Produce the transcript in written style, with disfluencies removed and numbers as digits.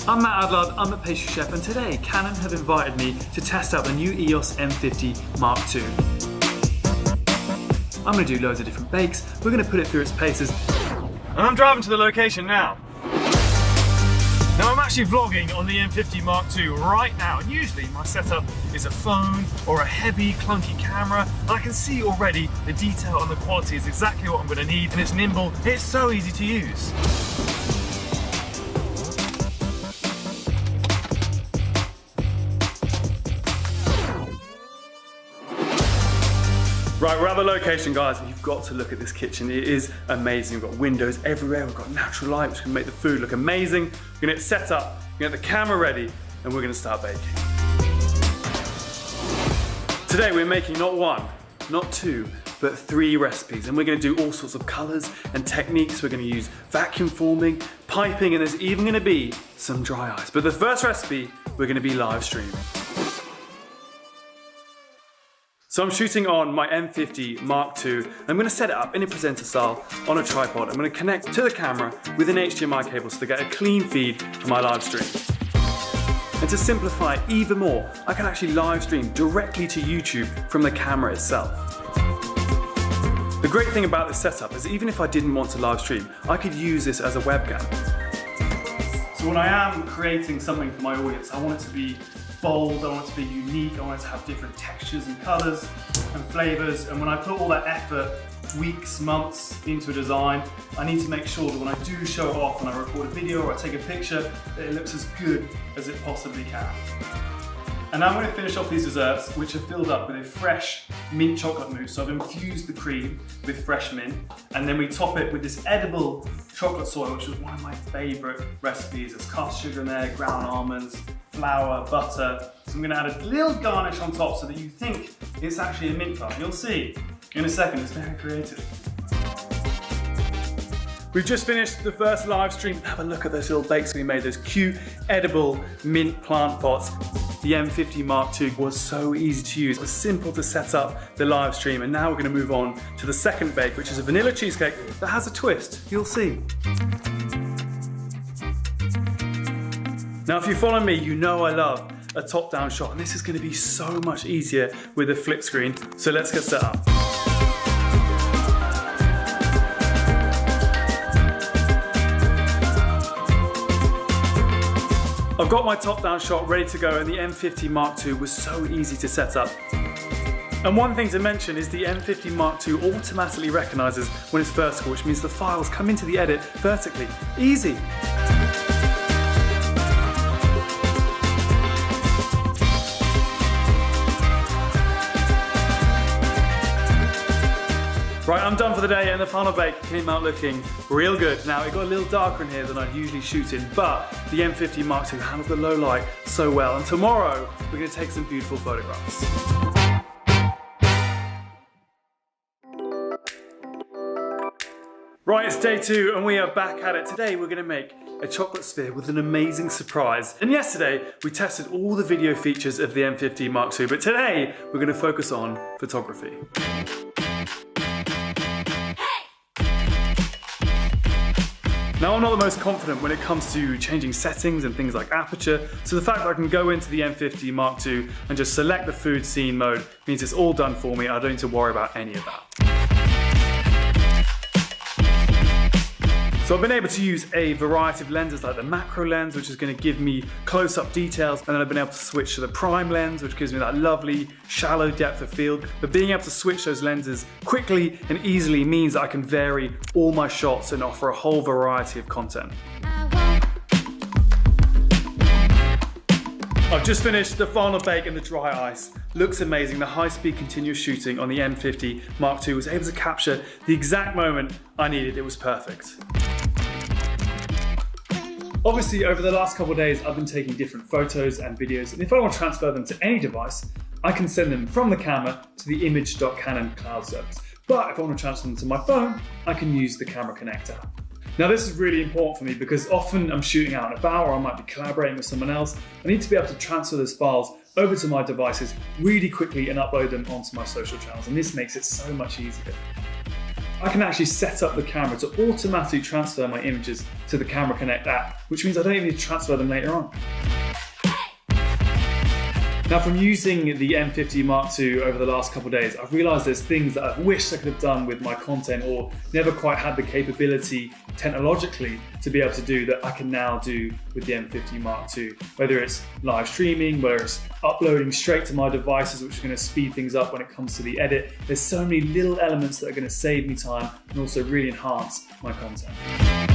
I'm Matt Adlard, I'm a pastry chef, and today Canon have invited me to test out the new EOS M50 Mark II. I'm going to do loads of different bakes, we're going to put it through its paces, and I'm driving to the location now. Now I'm actually vlogging on the M50 Mark II right now, and usually my setup is a phone or a heavy clunky camera, and I can see already the detail and the quality is exactly what I'm going to need, and it's nimble, it's so easy to use. Right, we're at the location, guys, and you've got to look at this kitchen. It is amazing. We've got windows everywhere, we've got natural light, which can make the food look amazing. We're gonna get it set up, we're gonna get the camera ready, and we're gonna start baking. Today we're making not one, not two, but 3 recipes, and we're gonna do all sorts of colors and techniques. We're gonna use vacuum forming, piping, and there's even gonna be some dry ice. But the first recipe, we're gonna be live streaming. So I'm shooting on my M50 Mark II. I'm going to set it up in a presenter style on a tripod. I'm going to connect to the camera with an HDMI cable so to get a clean feed for my live stream. And to simplify even more, I can actually live stream directly to YouTube from the camera itself. The great thing about this setup is even if I didn't want to live stream, I could use this as a webcam. So when I am creating something for my audience, I want it to be bold, I want it to be unique, I want it to have different textures and colours and flavours, and when I put all that effort, weeks, months into a design, I need to make sure that when I do show it off and I record a video or I take a picture, that it looks as good as it possibly can. And now I'm going to finish off these desserts, which are filled up with a fresh mint chocolate mousse. So I've infused the cream with fresh mint, and then we top it with this edible chocolate soil, which is one of my favourite recipes. There's cast sugar in there, ground almonds, flour, butter. So I'm going to add a little garnish on top so that you think it's actually a mint tart. You'll see in a second, it's very creative. We've just finished the first live stream. Have a look at those little bakes we made, those cute, edible mint plant pots. The M50 Mark II was so easy to use. It was simple to set up the live stream, and now we're going to move on to the second bake, which is a vanilla cheesecake that has a twist. You'll see. Now, if you follow me, you know I love a top-down shot, and this is going to be so much easier with a flip screen. So let's get set up. I've got my top-down shot ready to go, and the M50 Mark II was so easy to set up. And one thing to mention is the M50 Mark II automatically recognises when it's vertical, which means the files come into the edit vertically. Easy. Right, I'm done for the day, and the final bake came out looking real good. Now, it got a little darker in here than I'd usually shoot in, but the M50 Mark II handled the low light so well, and tomorrow we're going to take some beautiful photographs. Right, it's day 2 and we are back at it. Today we're going to make a chocolate sphere with an amazing surprise. And yesterday we tested all the video features of the M50 Mark II, but today we're going to focus on photography. Now, I'm not the most confident when it comes to changing settings and things like aperture, so the fact that I can go into the M50 Mark II and just select the food scene mode means it's all done for me. I don't need to worry about any of that. So I've been able to use a variety of lenses like the macro lens, which is going to give me close-up details, and then I've been able to switch to the prime lens, which gives me that lovely shallow depth of field. But being able to switch those lenses quickly and easily means that I can vary all my shots and offer a whole variety of content. I've just finished the final bake and the dry ice. Looks amazing. The high-speed continuous shooting on the M50 Mark II was able to capture the exact moment I needed. It was perfect. Obviously, over the last couple of days, I've been taking different photos and videos, and if I want to transfer them to any device, I can send them from the camera to the image.canon cloud service. But if I want to transfer them to my phone, I can use the Camera Connect app. Now, this is really important for me because often I'm shooting out and about, or I might be collaborating with someone else. I need to be able to transfer those files over to my devices really quickly and upload them onto my social channels, and this makes it so much easier. I can actually set up the camera to automatically transfer my images to the Camera Connect app, which means I don't even need to transfer them later on. Now, from using the M50 Mark II over the last couple of days, I've realized there's things that I've wished I could have done with my content or never quite had the capability technologically to be able to do that I can now do with the M50 Mark II. Whether it's live streaming, whether it's uploading straight to my devices, which are going to speed things up when it comes to the edit. There's so many little elements that are going to save me time and also really enhance my content.